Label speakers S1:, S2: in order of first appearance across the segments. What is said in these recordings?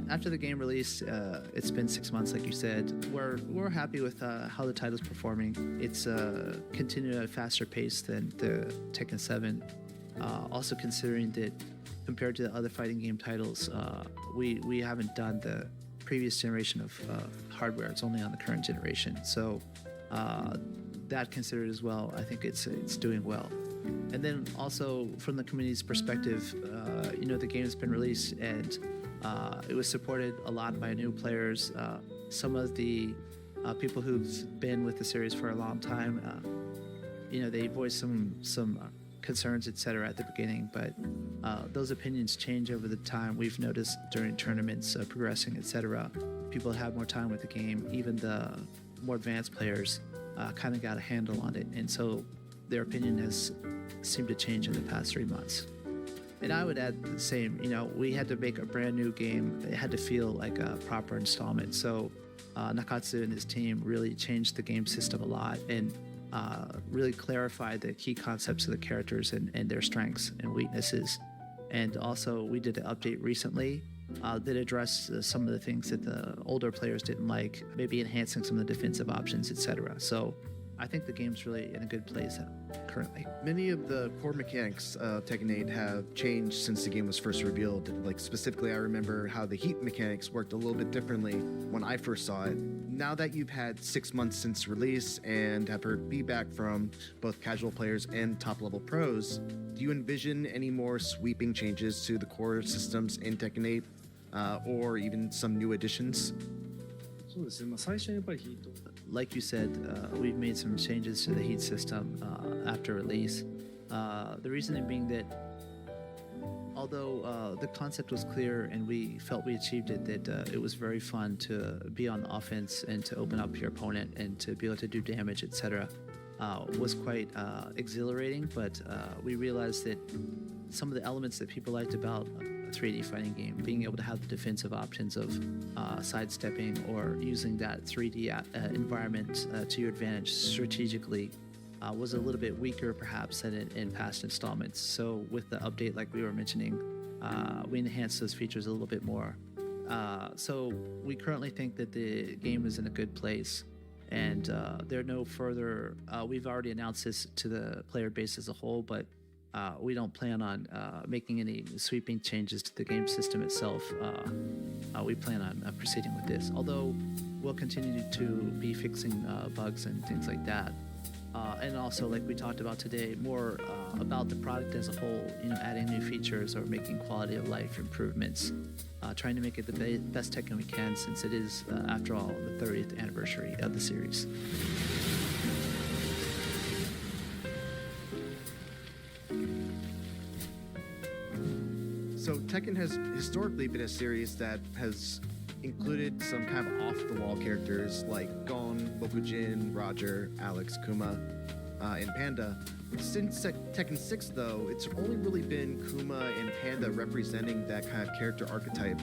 S1: after the game release, it's been 6 months, like you said. We're happy with how the title's performing. It's continued at a faster pace than the Tekken 7. Also considering that compared to the other fighting game titles, we haven't done the previous generation of hardware. It's only on the current generation. So that considered as well, I think it's doing well. And then also from the community's perspective, the game's been released and it was supported a lot by new players. Some of the people who've been with the series for a long time, they voiced some concerns, etc. at the beginning, but those opinions change over the time. We've noticed during tournaments progressing, etc. People have more time with the game. Even the more advanced players kind of got a handle on it, and so their opinion has seemed to change in the past 3 months. And I would add the same. We had to make a brand new game. It had to feel like a proper installment. So Nakatsu and his team really changed the game system a lot and really clarified the key concepts of the characters and their strengths and weaknesses. And also, we did an update recently that addressed some of the things that the older players didn't like, maybe enhancing some of the defensive options, etc. So I think the game's really in a good place currently.
S2: Many of the core mechanics of Tekken 8 have changed since the game was first revealed. Like specifically, I remember how the heat mechanics worked a little bit differently when I first saw it. Now that you've had 6 months since release and have heard feedback from both casual players and top-level pros, do you envision any more sweeping changes to the core systems in Tekken 8 or even some new additions?
S1: Like you said, we've made some changes to the heat system after release. The reasoning being that although the concept was clear and we felt we achieved it, that it was very fun to be on the offense and to open up your opponent and to be able to do damage, etc. Was quite exhilarating, but we realized that some of the elements that people liked about a 3D fighting game, being able to have the defensive options of sidestepping or using that 3D environment to your advantage strategically, was a little bit weaker perhaps than in past installments. So with the update, like we were mentioning, we enhanced those features a little bit more. So we currently think that the game is in a good place, and there are no further, we've already announced this to the player base as a whole, but we don't plan on making any sweeping changes to the game system itself. We plan on proceeding with this, although we'll continue to be fixing bugs and things like that. And also, like we talked about today, more about the product as a whole, adding new features or making quality of life improvements, trying to make it the best Tekken we can, since it is, after all, the 30th anniversary of the series.
S2: So Tekken has historically been a series that has included some kind of off-the-wall characters like Gon, Bokujin, Roger, Alex, Kuma, and Panda. Since Tekken 6, though, it's only really been Kuma and Panda representing that kind of character archetype.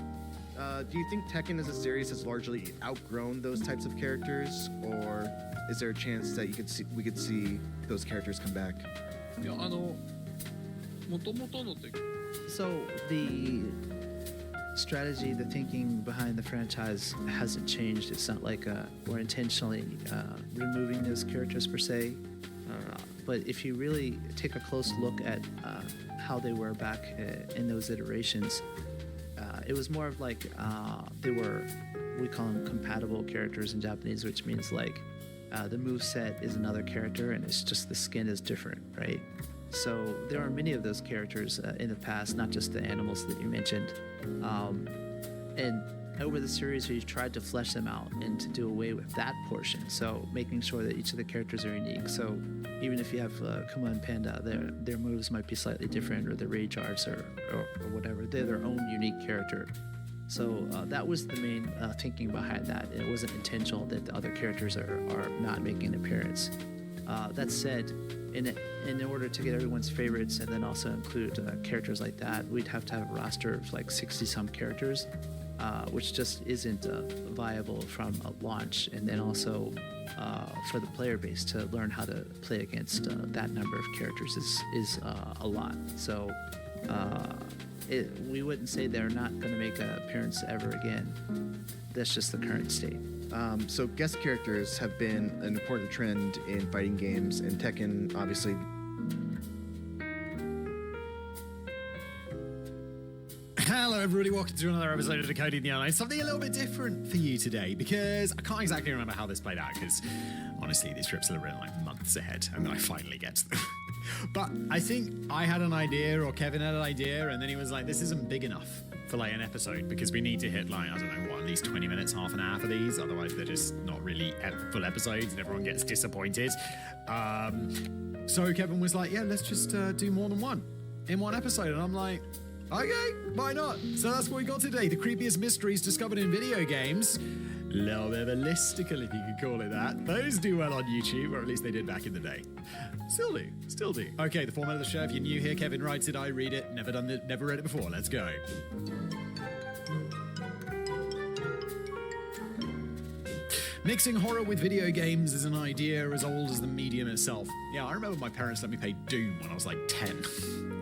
S2: Do you think Tekken as a series has largely outgrown those types of characters, or is there a chance that we could see those characters come back?
S1: So the strategy, the thinking behind the franchise hasn't changed. It's not like we're intentionally removing those characters per se. But if you really take a close look at how they were back in those iterations, it was more of like they were, we call them compatible characters in Japanese, which means like the moveset is another character and it's just the skin is different, right? So there are many of those characters in the past, not just the animals that you mentioned. And over the series, we've tried to flesh them out and to do away with that portion. So making sure that each of the characters are unique. So even if you have Kuma and Panda, their moves might be slightly different, or their rage arts or whatever. They're their own unique character. So that was the main thinking behind that. It wasn't intentional that the other characters are not making an appearance. That said, in order to get everyone's favorites and then also include characters like that, we'd have to have a roster of like 60-some characters, which just isn't viable from a launch. And then also for the player base to learn how to play against that number of characters is a lot. So we wouldn't say they're not going to make an appearance ever again. That's just the current state.
S2: So guest characters have been an important trend in fighting games, and Tekken obviously.
S3: Hello everybody, welcome to another episode of Decoding the Unknown. Something a little bit different for you today, because I can't exactly remember how this played out, because honestly these trips are written like months ahead, and then I finally get to them. But I think I had an idea, or Kevin had an idea, and then he was like, this isn't big enough for like an episode, because we need to hit like, I don't know what, at least 20 minutes, half an hour for these, otherwise they're just not really full episodes and everyone gets disappointed. So Kevin was like, yeah, let's just do more than one in one episode, and I'm like, okay, why not? So that's what we got today. The creepiest mysteries discovered in video games. A little bit of a listicle, if you could call it that. Those do well on YouTube, or at least they did back in the day. Still do. Okay, the format of the show, if you're new here, Kevin writes it, I read it. Never read it before. Let's go. Mixing horror with video games is an idea as old as the medium itself. Yeah, I remember my parents let me play Doom when I was like 10.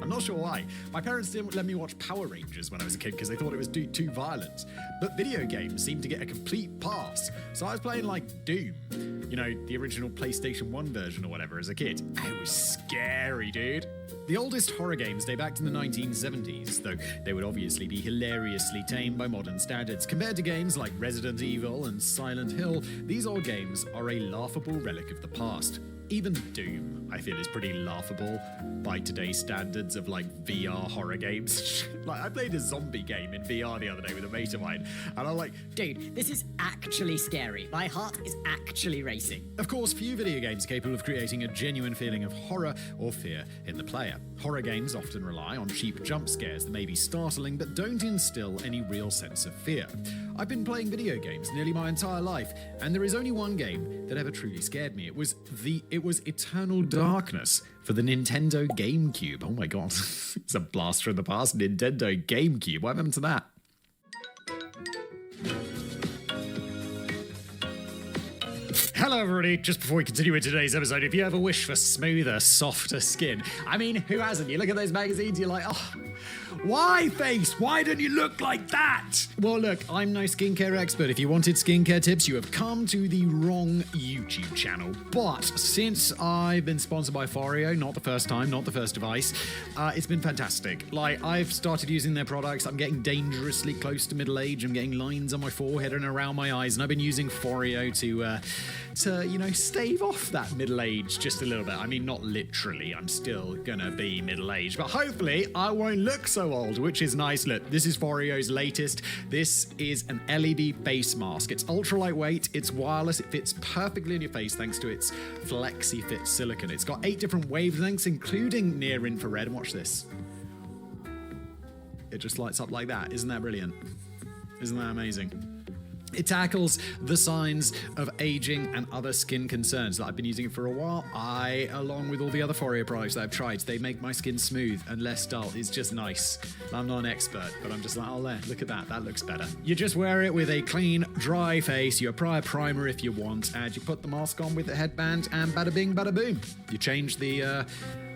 S3: I'm not sure why. My parents didn't let me watch Power Rangers when I was a kid because they thought it was too violent. But video games seemed to get a complete pass. So I was playing like Doom, you know, the original PlayStation 1 version or whatever as a kid. It was scary, dude. The oldest horror games date back to the 1970s, though they would obviously be hilariously tame by modern standards. Compared to games like Resident Evil and Silent Hill, these old games are a laughable relic of the past. Even Doom, I feel, is pretty laughable by today's standards of like VR horror games. Like, I played a zombie game in VR the other day with a mate of mine, and I'm like,
S4: dude, this is actually scary. My heart is actually racing.
S3: Of course, few video games are capable of creating a genuine feeling of horror or fear in the player. Horror games often rely on cheap jump scares that may be startling but don't instill any real sense of fear. I've been playing video games nearly my entire life, and there is only one game that ever truly scared me. It was Eternal Darkness for the Nintendo GameCube. Oh my god, it's a blast from the past. Nintendo GameCube. What happened to that? Hello everybody, just before we continue with today's episode, if you ever wish for smoother, softer skin, I mean, who hasn't? You look at those magazines, you're like, oh, why face? Why don't you look like that? Well look, I'm no skincare expert. If you wanted skincare tips, you have come to the wrong YouTube channel. But since I've been sponsored by Foreo, not the first time, not the first device, it's been fantastic. Like, I've started using their products, I'm getting dangerously close to middle age, I'm getting lines on my forehead and around my eyes, and I've been using Foreo to, you know, stave off that middle age just a little bit. I mean, not literally, I'm still gonna be middle-aged, but hopefully I won't look so old, which is nice. Look, this is Foreo's latest. This is an LED face mask. It's ultra lightweight, it's wireless, it fits perfectly in your face thanks to its flexi-fit silicone. It's got 8 different wavelengths, including near infrared, and watch this. It just lights up like that. Isn't that brilliant? Isn't that amazing? It tackles the signs of aging and other skin concerns. I've been using it for a while. Along with all the other Foreo products that I've tried, they make my skin smooth and less dull. It's just nice. I'm not an expert, but I'm just like, oh, there, look at that. That looks better. You just wear it with a clean, dry face. You apply a primer if you want, and you put the mask on with the headband, and bada bing, bada boom. You change the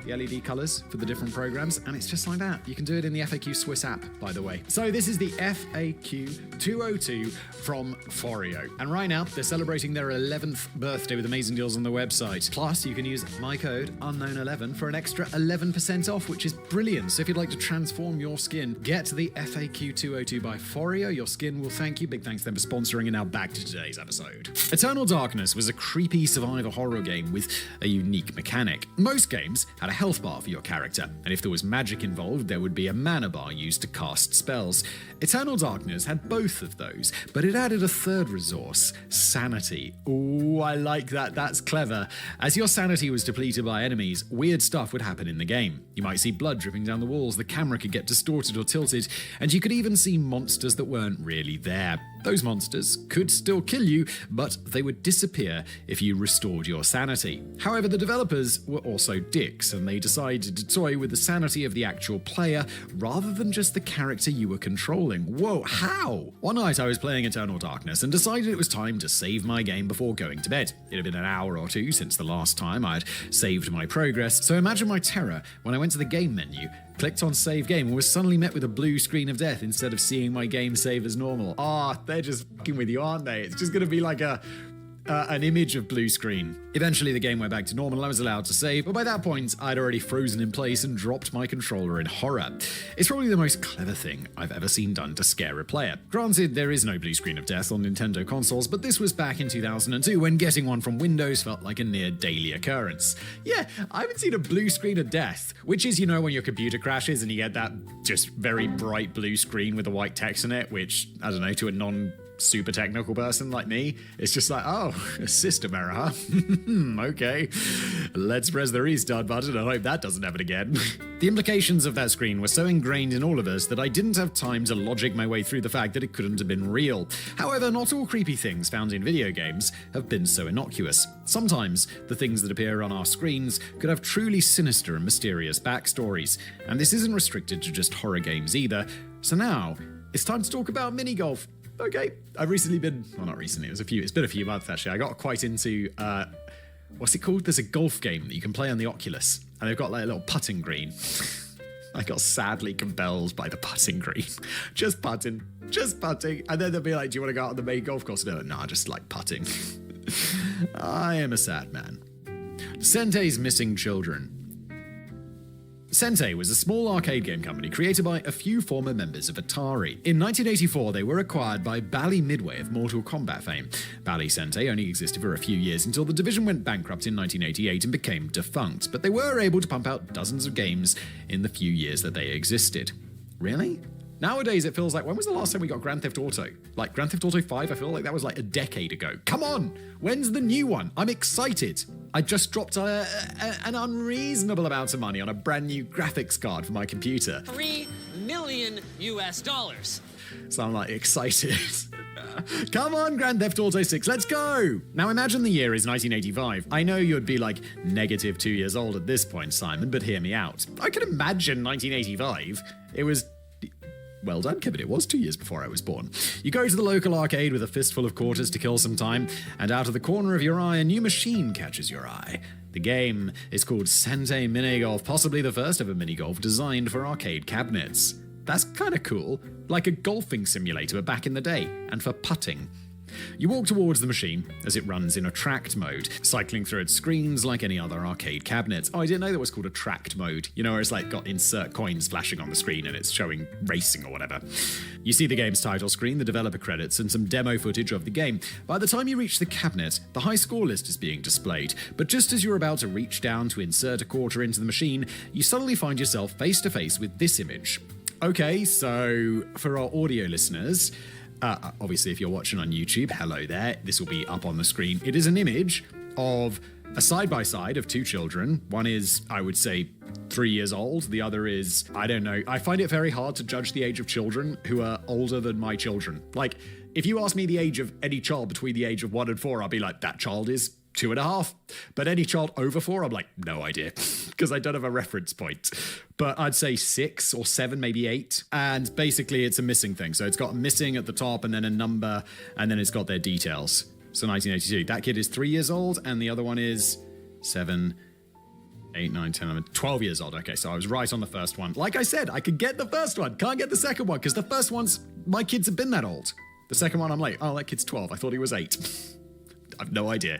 S3: LED colors for the different programs, and it's just like that. You can do it in the FAQ Swiss app, by the way. So this is the FAQ 202 from Foreo, and right now they're celebrating their 11th birthday with amazing deals on the website. Plus, you can use my code unknown11 for an extra 11% off, which is brilliant. So if you'd like to transform your skin, get the FAQ 202 by Foreo. Your skin will thank you. Big thanks to them for sponsoring, and now back to today's episode. Eternal Darkness was a creepy survivor horror game with a unique mechanic. Most games had a health bar for your character, and if there was magic involved, there would be a mana bar used to cast spells. Eternal Darkness had both of those, but it added a third resource, sanity. Ooh, I like that. That's clever. As your sanity was depleted by enemies, weird stuff would happen in the game. You might see blood dripping down the walls, the camera could get distorted or tilted, and you could even see monsters that weren't really there. Those monsters could still kill you, but they would disappear if you restored your sanity. However, the developers were also dicks, and they decided to toy with the sanity of the actual player rather than just the character you were controlling. Whoa, how? One night I was playing Eternal Darkness and decided it was time to save my game before going to bed. It had been an hour or two since the last time I had saved my progress, so imagine my terror when I went to the game menu, clicked on save game, and was suddenly met with a blue screen of death instead of seeing my game save as normal. They're just fucking with you, aren't they? It's just gonna be like an image of blue screen. Eventually the game went back to normal and I was allowed to save, but by that point I'd already frozen in place and dropped my controller in horror. It's probably the most clever thing I've ever seen done to scare a player. Granted, there is no blue screen of death on Nintendo consoles, but this was back in 2002 when getting one from Windows felt like a near daily occurrence. Yeah, I haven't seen a blue screen of death, which is, when your computer crashes and you get that just very bright blue screen with the white text in it, which, I don't know, to a non-super technical person like me, it's just like, oh, a system error, huh? Okay, let's press the restart button and hope that doesn't happen again. The implications of that screen were so ingrained in all of us that I didn't have time to logic my way through the fact that it couldn't have been real. However, not all creepy things found in video games have been so innocuous. Sometimes, the things that appear on our screens could have truly sinister and mysterious backstories. And this isn't restricted to just horror games either. So now, it's time to talk about mini-golf. Okay, I've recently been, well, not recently, it's been a few months actually. I got quite into, what's it called? There's a golf game that you can play on the Oculus, and they've got like a little putting green. I got sadly compelled by the putting green. Just putting. And then they'll be like, do you want to go out on the main golf course? No, just like putting. I am a sad man. Sentei's Missing Children. Sentei was a small arcade game company created by a few former members of Atari. In 1984, they were acquired by Bally Midway of Mortal Kombat fame. Bally Sentei only existed for a few years until the division went bankrupt in 1988 and became defunct, but they were able to pump out dozens of games in the few years that they existed. Really? Nowadays, it feels like, when was the last time we got Grand Theft Auto? Like Grand Theft Auto 5, I feel like that was like a decade ago. Come on! When's the new one? I'm excited! I just dropped an unreasonable amount of money on a brand new graphics card for my computer.
S5: $3 million US.
S3: So I'm like excited. Come on, Grand Theft Auto 6, let's go! Now imagine the year is 1985. I know you'd be like negative 2 years old at this point, Simon, but hear me out. I can imagine 1985. It was... Well done, Kevin, it was 2 years before I was born. You go to the local arcade with a fistful of quarters to kill some time, and out of the corner of your eye, a new machine catches your eye. The game is called Sentei Minigolf, possibly the first ever minigolf designed for arcade cabinets. That's kinda cool, like a golfing simulator but back in the day, and for putting. You walk towards the machine as it runs in attract mode, cycling through its screens like any other arcade cabinet. Oh, I didn't know there was called attract mode. Where it's like got insert coins flashing on the screen and it's showing racing or whatever. You see the game's title screen, the developer credits, and some demo footage of the game. By the time you reach the cabinet, the high score list is being displayed, but just as you're about to reach down to insert a quarter into the machine, you suddenly find yourself face to face with this image. Okay, so for our audio listeners... obviously, if you're watching on YouTube, hello there. This will be up on the screen. It is an image of a side-by-side of two children. One is, I would say, 3 years old. The other is, I don't know. I find it very hard to judge the age of children who are older than my children. Like, if you ask me the age of any child between the age of 1 and 4, I'll be like, that child is 2.5. But any child over 4, I'm like, no idea, because I don't have a reference point. But I'd say 6 or 7, maybe 8. And basically it's a missing thing. So it's got missing at the top and then a number, and then it's got their details. So 1982, that kid is 3 years old, and the other one is 7, 8, 9, 10, 11, 12 years old. Okay, so I was right on the first one. Like I said, I could get the first one, can't get the second one, because the first one's, my kids have been that old. The second one, I'm like, oh, that kid's 12. I thought he was 8. I've no idea.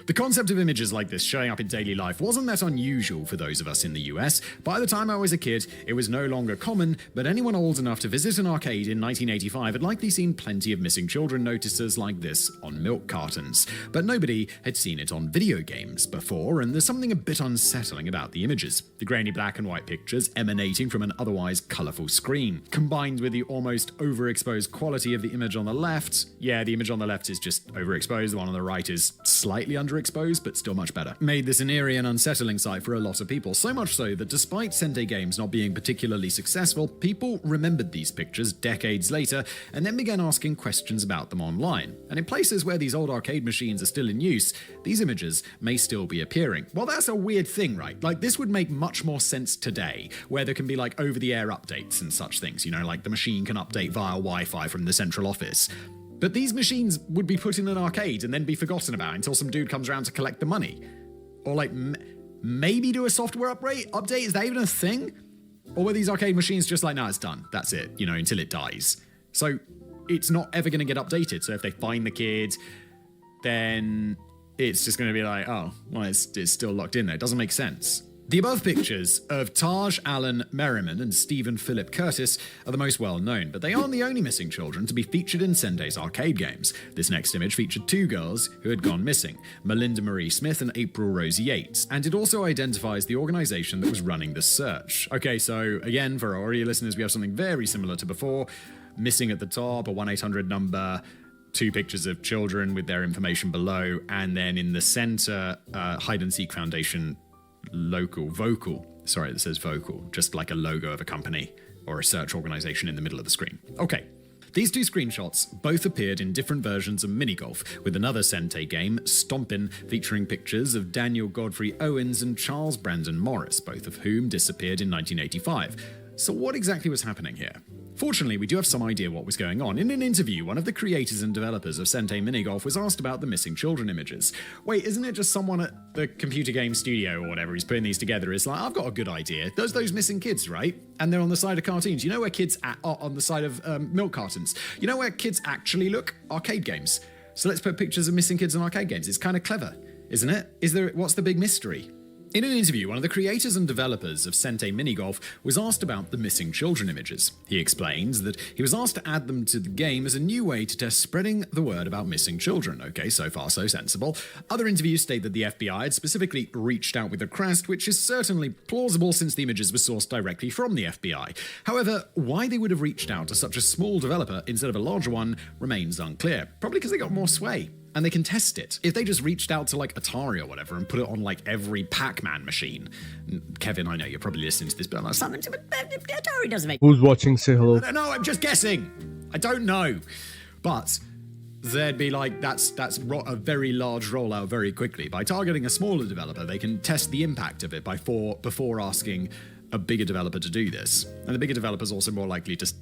S3: The concept of images like this showing up in daily life wasn't that unusual for those of us in the US. By the time I was a kid, it was no longer common, but anyone old enough to visit an arcade in 1985 had likely seen plenty of missing children notices like this on milk cartons. But nobody had seen it on video games before, and there's something a bit unsettling about the images. The grainy black and white pictures emanating from an otherwise colourful screen, combined with the almost overexposed quality of the image on the left. Yeah, the image on the left is just overexposed, the one on the right is slightly underexposed, underexposed, but still much better. Made this an eerie and unsettling sight for a lot of people, so much so that despite Sente games not being particularly successful, people remembered these pictures decades later and then began asking questions about them online. And in places where these old arcade machines are still in use, these images may still be appearing. Well, that's a weird thing, right? Like, this would make much more sense today, where there can be like over-the-air updates and such things, like the machine can update via Wi-Fi from the central office. But these machines would be put in an arcade and then be forgotten about until some dude comes around to collect the money. Or like maybe do a software update? Is that even a thing? Or were these arcade machines just like, no, it's done. That's it, until it dies. So it's not ever going to get updated. So if they find the kid, then it's just going to be like, oh, well, it's still locked in there. It doesn't make sense. The above pictures of Taj Allen Merriman and Stephen Philip Curtis are the most well known, but they aren't the only missing children to be featured in Sente's arcade games. This next image featured two girls who had gone missing, Melinda Marie Smith and April Rose Yates, and it also identifies the organization that was running the search. Okay, so again, for our audio listeners, we have something very similar to before. Missing at the top, a 1-800 number, two pictures of children with their information below, and then in the center, Hide and Seek Foundation vocal, that says vocal, just like a logo of a company or a search organization in the middle of the screen. Okay, these two screenshots both appeared in different versions of Minigolf, with another Sente game, Stompin', featuring pictures of Daniel Godfrey Owens and Charles Brandon Morris, both of whom disappeared in 1985. So what exactly was happening here? Fortunately, we do have some idea what was going on. In an interview, one of the creators and developers of Sente Minigolf was asked about the missing children images. Wait, isn't it just someone at the computer game studio or whatever who's putting these together is like, I've got a good idea. There's those missing kids, right? And they're on the side of cartoons. You know where kids are on the side of milk cartons. You know where kids actually look? Arcade games. So let's put pictures of missing kids in arcade games. It's kind of clever, isn't it? What's the big mystery? In an interview, one of the creators and developers of Sente Minigolf was asked about the missing children images. He explains that he was asked to add them to the game as a new way to test spreading the word about missing children. Okay, so far so sensible. Other interviews state that the FBI had specifically reached out with a request, which is certainly plausible since the images were sourced directly from the FBI. However, why they would have reached out to such a small developer instead of a larger one remains unclear. Probably because they got more sway. And they can test it. If they just reached out to like Atari or whatever and put it on like every Pac-Man machine. Kevin, I know you're probably listening to this, but I'm like,
S4: Something to Atari doesn't make.
S6: Who's watching? Say hello.
S3: I don't know, I'm just guessing. I don't know. But there'd be like, that's a very large rollout very quickly. By targeting a smaller developer, they can test the impact of it before asking a bigger developer to do this. And the bigger developer's also more likely to...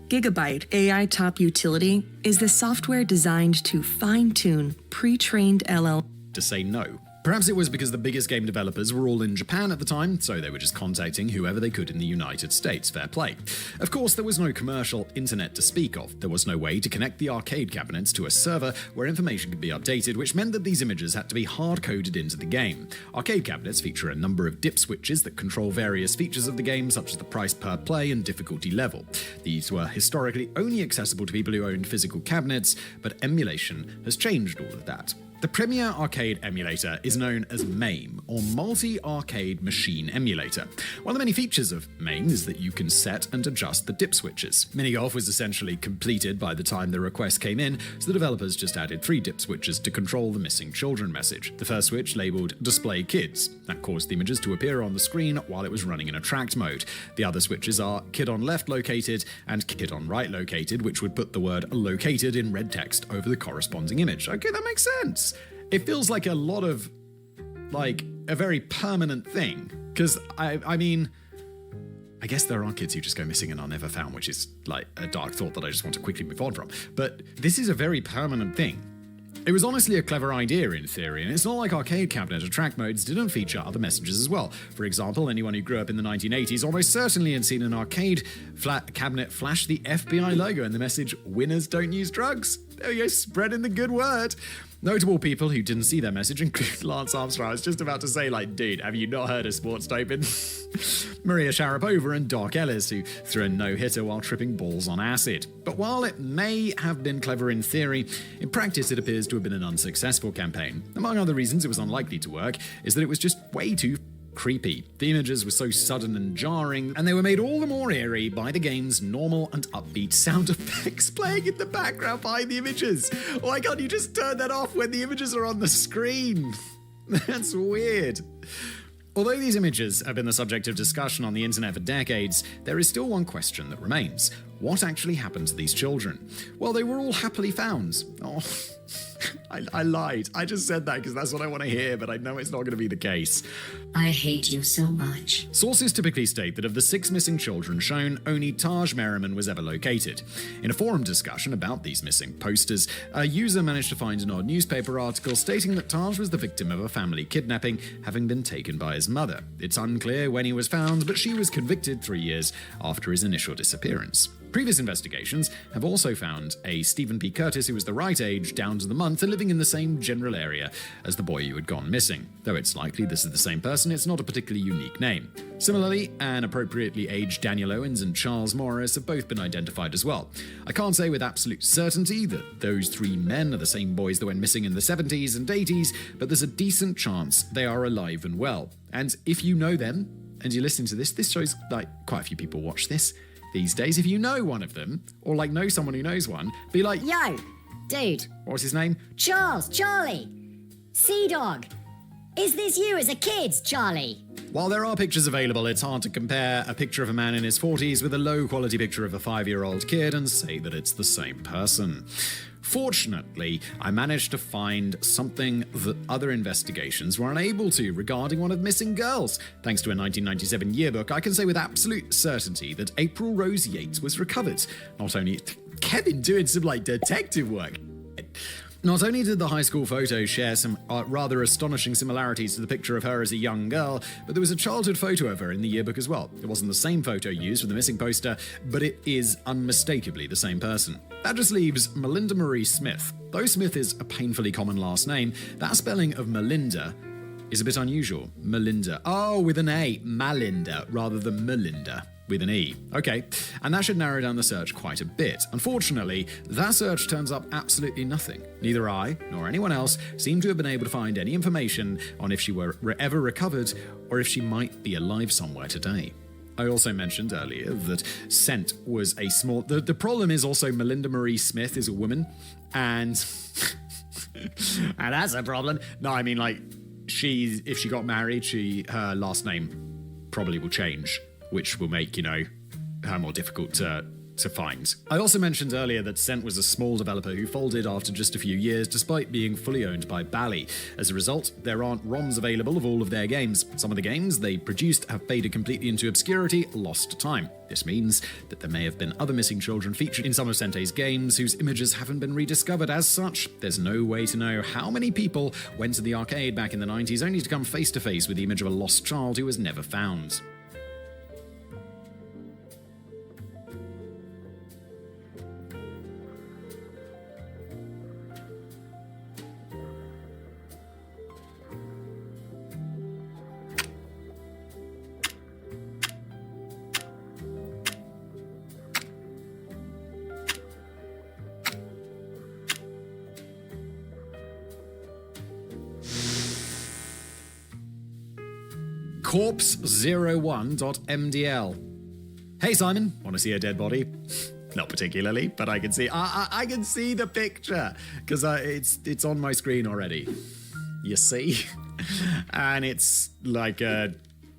S7: Gigabyte AI Top Utility is the software designed to fine-tune pre-trained LL
S3: to say no. Perhaps it was because the biggest game developers were all in Japan at the time, so they were just contacting whoever they could in the United States. Fair play. Of course, there was no commercial internet to speak of. There was no way to connect the arcade cabinets to a server where information could be updated, which meant that these images had to be hard-coded into the game. Arcade cabinets feature a number of dip switches that control various features of the game, such as the price per play and difficulty level. These were historically only accessible to people who owned physical cabinets, but emulation has changed all of that. The premier arcade emulator is known as MAME, or Multi-Arcade Machine Emulator. One of the many features of MAME is that you can set and adjust the dip switches. Minigolf was essentially completed by the time the request came in, so the developers just added 3 dip switches to control the missing children message. The first switch, labelled Display Kids, that caused the images to appear on the screen while it was running in attract mode. The other switches are Kid on Left Located and Kid on Right Located, which would put the word located in red text over the corresponding image. Okay, that makes sense. It feels like a lot of, like, a very permanent thing. Because, I mean, I guess there are kids who just go missing and are never found, which is, like, a dark thought that I just want to quickly move on from. But this is a very permanent thing. It was honestly a clever idea in theory, and it's not like arcade cabinet attract modes didn't feature other messages as well. For example, anyone who grew up in the 1980s almost certainly had seen an arcade cabinet flash the FBI logo and the message, "Winners don't use drugs." There we go, spreading the good word. Notable people who didn't see their message include Lance Armstrong. I was just about to say, like, dude, have you not heard of Sports Doping? Maria Sharapova and Doc Ellis, who threw a no-hitter while tripping balls on acid. But while it may have been clever in theory, in practice it appears to have been an unsuccessful campaign. Among other reasons it was unlikely to work is that it was just way too creepy. The images were so sudden and jarring, and they were made all the more eerie by the game's normal and upbeat sound effects playing in the background behind the images. Why can't you just turn that off when the images are on the screen? That's weird. Although these images have been the subject of discussion on the internet for decades, there is still one question that remains. What actually happened to these children? Well, they were all happily found. Oh, I lied. I just said that because that's what I want to hear, but I know it's not going to be the case.
S6: I hate you so much.
S3: Sources typically state that of the 6 missing children shown, only Taj Merriman was ever located. In a forum discussion about these missing posters, a user managed to find an odd newspaper article stating that Taj was the victim of a family kidnapping, having been taken by his mother. It's unclear when he was found, but she was convicted 3 years after his initial disappearance. Previous investigations have also found a Stephen P. Curtis who was the right age, down to the month, and living in the same general area as the boy who had gone missing. Though it's likely this is the same person, it's not a particularly unique name. Similarly, an appropriately aged Daniel Owens and Charles Morris have both been identified as well. I can't say with absolute certainty that those 3 men are the same boys that went missing in the 70s and 80s, but there's a decent chance they are alive and well. And if you know them, and you're listening to this shows like quite a few people watch this these days. If you know one of them, or like know someone who knows one, be like,
S4: Yo, dude.
S3: what's his name?
S4: Charlie. Sea Dog. Is this you as a kid, Charlie?
S3: While there are pictures available, it's hard to compare a picture of a man in his 40s with a low-quality picture of a 5-year-old kid and say that it's the same person. Fortunately, I managed to find something that other investigations were unable to regarding one of the missing girls. Thanks to a 1997 yearbook, I can say with absolute certainty that April Rose Yates was recovered. Not only Kevin doing some detective work. Not only did the high school photo share some rather astonishing similarities to the picture of her as a young girl, but there was a childhood photo of her in the yearbook as well. It wasn't the same photo used for the missing poster, but it is unmistakably the same person. That just leaves Melinda Marie Smith. Though Smith is a painfully common last name, that spelling of Melinda is a bit unusual. Melinda. Oh, with an A. Malinda, rather than Melinda. With an E. Okay, and that should narrow down the search quite a bit. Unfortunately, that search turns up absolutely nothing. Neither I, nor anyone else, seem to have been able to find any information on if she were ever recovered, or if she might be alive somewhere today. I also mentioned earlier that Scent was a small... The problem is also Melinda Marie Smith is a woman, and... and that's a problem. No, I mean, if she got married, her last name probably will change, which will make, her more difficult to find. I also mentioned earlier that Scent was a small developer who folded after just a few years, despite being fully owned by Bally. As a result, there aren't ROMs available of all of their games. Some of the games they produced have faded completely into obscurity, lost to time. This means that there may have been other missing children featured in some of Sentei's games whose images haven't been rediscovered. As such, there's no way to know how many people went to the arcade back in the 90s only to come face to face with the image of a lost child who was never found. Corpse01.mdl. Hey Simon, want to see a dead body? Not particularly, but I can see I can see the picture because it's on my screen already. You see, and it's like a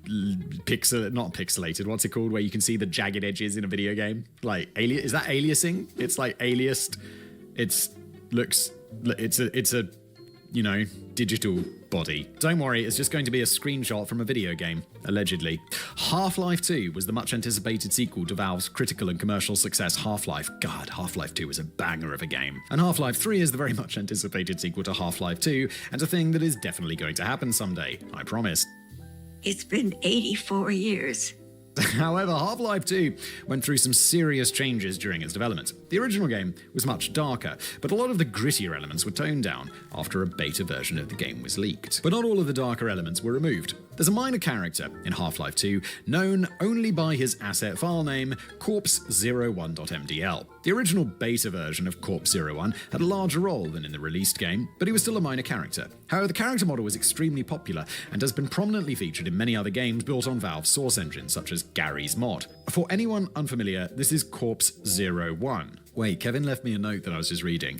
S3: not pixelated. What's it called? Where you can see the jagged edges in a video game. Like is that aliasing? It's like aliased. It's a digital body. Don't worry, it's just going to be a screenshot from a video game, allegedly. Half-Life 2 was the much-anticipated sequel to Valve's critical and commercial success Half-Life. God, Half-Life 2 was a banger of a game. And Half-Life 3 is the very much-anticipated sequel to Half-Life 2, and a thing that is definitely going to happen someday, I promise.
S6: It's been 84 years.
S3: However, Half-Life 2 went through some serious changes during its development. The original game was much darker, but a lot of the grittier elements were toned down after a beta version of the game was leaked. But not all of the darker elements were removed. There's a minor character in Half-Life 2 known only by his asset file name, corpse01.mdl. The original beta version of Corpse01 had a larger role than in the released game, but he was still a minor character. However, the character model was extremely popular and has been prominently featured in many other games built on Valve's source engine, such as Gary's Mod. For anyone unfamiliar, this is Corpse01. Wait, Kevin left me a note that I was just reading.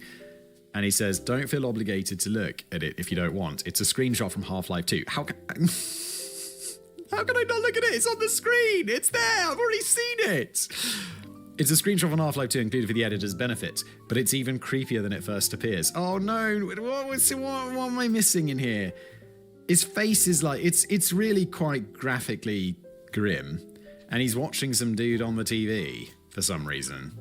S3: And he says, don't feel obligated to look at it if you don't want. It's a screenshot from Half-Life 2. How can I not look at it? It's on the screen. It's there. I've already seen it. It's a screenshot from Half-Life 2 included for the editor's benefit, but it's even creepier than it first appears. Oh no, what am I missing in here? His face is like, it's really quite graphically grim, and he's watching some dude on the TV for some reason.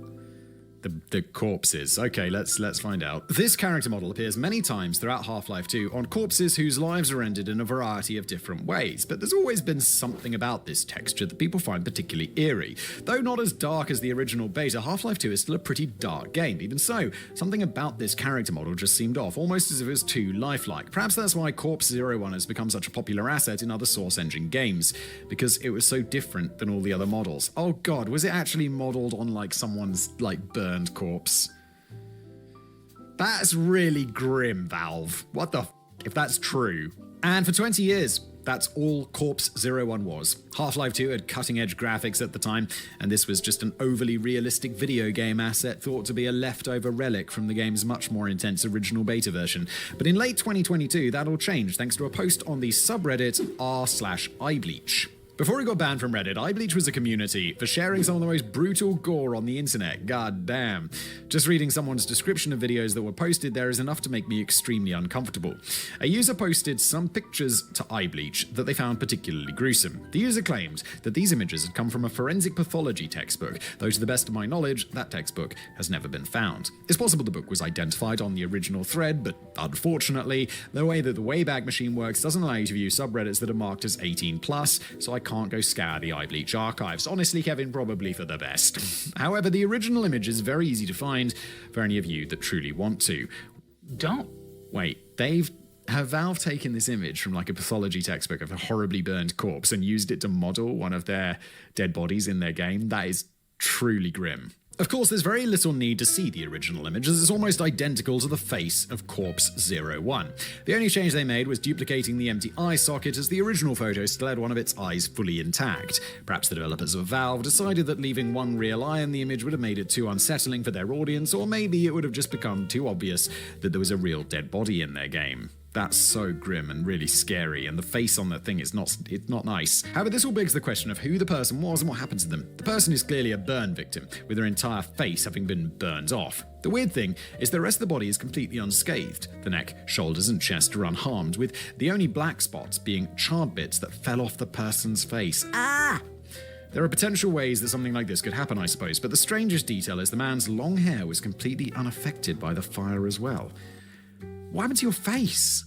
S3: The corpses. Okay, let's find out. This character model appears many times throughout Half-Life 2 on corpses whose lives are ended in a variety of different ways, but there's always been something about this texture that people find particularly eerie. Though not as dark as the original beta, Half-Life 2 is still a pretty dark game. Even so, something about this character model just seemed off, almost as if it was too lifelike. Perhaps that's why Corpse01 has become such a popular asset in other Source Engine games, because it was so different than all the other models. Oh god, was it actually modeled on like someone's like burned corpse? That's really grim, Valve. What the if that's true? And for 20 years, that's all Corpse01 was. Half-Life 2 had cutting-edge graphics at the time, and this was just an overly realistic video game asset thought to be a leftover relic from the game's much more intense original beta version. But in late 2022, that all changed thanks to a post on the subreddit r/iBleach. Before it got banned from Reddit, iBleach was a community for sharing some of the most brutal gore on the internet. God damn. Just reading someone's description of videos that were posted there is enough to make me extremely uncomfortable. A user posted some pictures to iBleach that they found particularly gruesome. The user claimed that these images had come from a forensic pathology textbook, though to the best of my knowledge, that textbook has never been found. It's possible the book was identified on the original thread, but unfortunately, the way that the Wayback Machine works doesn't allow you to view subreddits that are marked as 18+, so I can't go scour the iBleach archives. Honestly, Kevin, probably for the best. However, the original image is very easy to find for any of you that truly want to.
S8: Don't.
S3: Wait, have Valve taken this image from like a pathology textbook of a horribly burned corpse and used it to model one of their dead bodies in their game? That is truly grim. Of course, there's very little need to see the original image, as it's almost identical to the face of Corpse01. The only change they made was duplicating the empty eye socket, as the original photo still had one of its eyes fully intact. Perhaps the developers of Valve decided that leaving one real eye in the image would have made it too unsettling for their audience, or maybe it would have just become too obvious that there was a real dead body in their game. That's so grim and really scary, and the face on that thing is not nice. However, this all begs the question of who the person was and what happened to them. The person is clearly a burn victim, with their entire face having been burned off. The weird thing is the rest of the body is completely unscathed. The neck, shoulders, and chest are unharmed, with the only black spots being charred bits that fell off the person's face. Ah! There are potential ways that something like this could happen, I suppose, but the strangest detail is the man's long hair was completely unaffected by the fire as well. What happened to your face?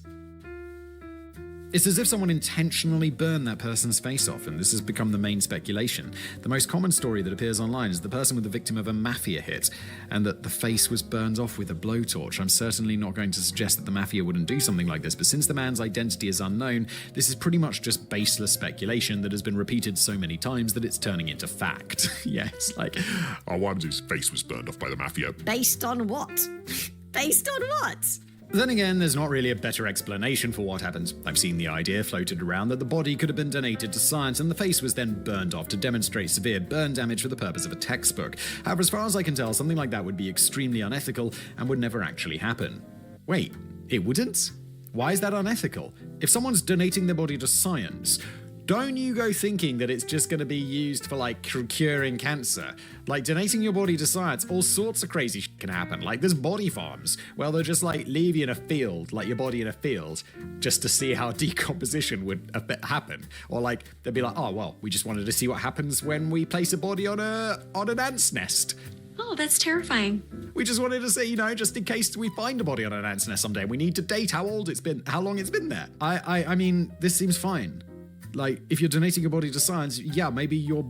S3: It's as if someone intentionally burned that person's face off, and this has become the main speculation. The most common story that appears online is the person was the victim of a mafia hit, and that the face was burned off with a blowtorch. I'm certainly not going to suggest that the mafia wouldn't do something like this, but since the man's identity is unknown, this is pretty much just baseless speculation that has been repeated so many times that it's turning into fact. Yeah, it's like,
S9: oh, what happens if his face was burned off by the mafia?
S4: Based on what? Based on what?
S3: Then again, there's not really a better explanation for what happened. I've seen the idea floated around that the body could have been donated to science and the face was then burned off to demonstrate severe burn damage for the purpose of a textbook. However, as far as I can tell, something like that would be extremely unethical and would never actually happen. Wait, it wouldn't? Why is that unethical? If someone's donating their body to science, don't you go thinking that it's just going to be used for, like, curing cancer. Like, donating your body to science, all sorts of crazy shit can happen. Like, there's body farms. Well, they'll just, like, leave you in a field, like your body in a field, just to see how decomposition would happen. Or, like, they'll be like, oh, well, we just wanted to see what happens when we place a body on an ant's nest.
S10: Oh, that's terrifying.
S3: We just wanted to see, just in case we find a body on an ant's nest someday, we need to date how long it's been there. I mean, this seems fine. Like, if you're donating your body to science, yeah, maybe your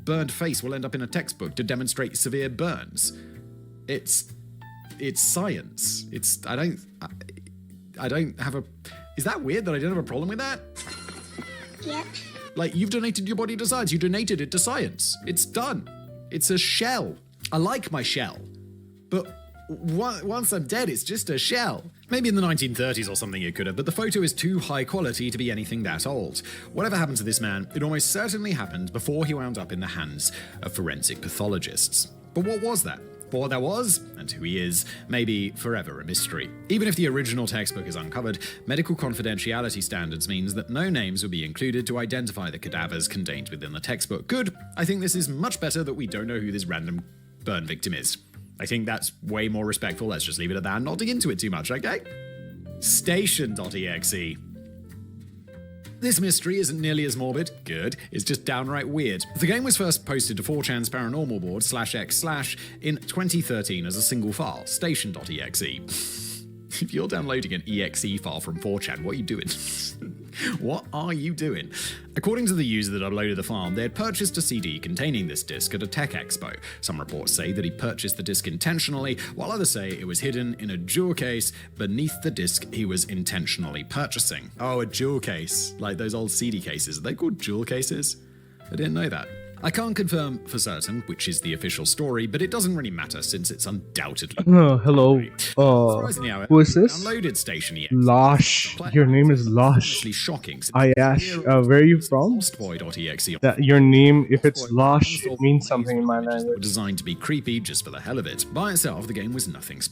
S3: burned face will end up in a textbook to demonstrate severe burns. It's science. I don't have a... Is that weird that I don't have a problem with that?
S8: Yep.
S3: Like, you've donated your body to science. You donated it to science. It's done. It's a shell. I like my shell. But once I'm dead, it's just a shell. Maybe in the 1930s or something it could have, but the photo is too high quality to be anything that old. Whatever happened to this man, it almost certainly happened before he wound up in the hands of forensic pathologists. But what was that? What that was, and who he is, may be forever a mystery. Even if the original textbook is uncovered, medical confidentiality standards means that no names will be included to identify the cadavers contained within the textbook. Good. I think this is much better that we don't know who this random burn victim is. I think that's way more respectful. Let's just leave it at that and not dig into it too much, okay? Station.exe. This mystery isn't nearly as morbid. Good. It's just downright weird. The game was first posted to 4chan's paranormal board /x/ in 2013 as a single file, station.exe. If you're downloading an exe file from 4chan, what are you doing? What are you doing? According to the user that uploaded the file, they had purchased a CD containing this disc at a tech expo. Some reports say that he purchased the disc intentionally, while others say it was hidden in a jewel case beneath the disc he was intentionally purchasing. Oh, a jewel case. Like those old CD cases. Are they called jewel cases? I didn't know that. I can't confirm for certain which is the official story, but it doesn't really matter since it's undoubtedly.
S11: Hello. Who is this?
S3: Downloaded Station EX.
S11: Losh. Your name is Losh.
S3: Shocking.
S11: Ayash. Where are you from? That your name, if it's Losh, it means something in my language.
S3: Designed to be creepy just for the hell of it. By itself, the game was nothing special.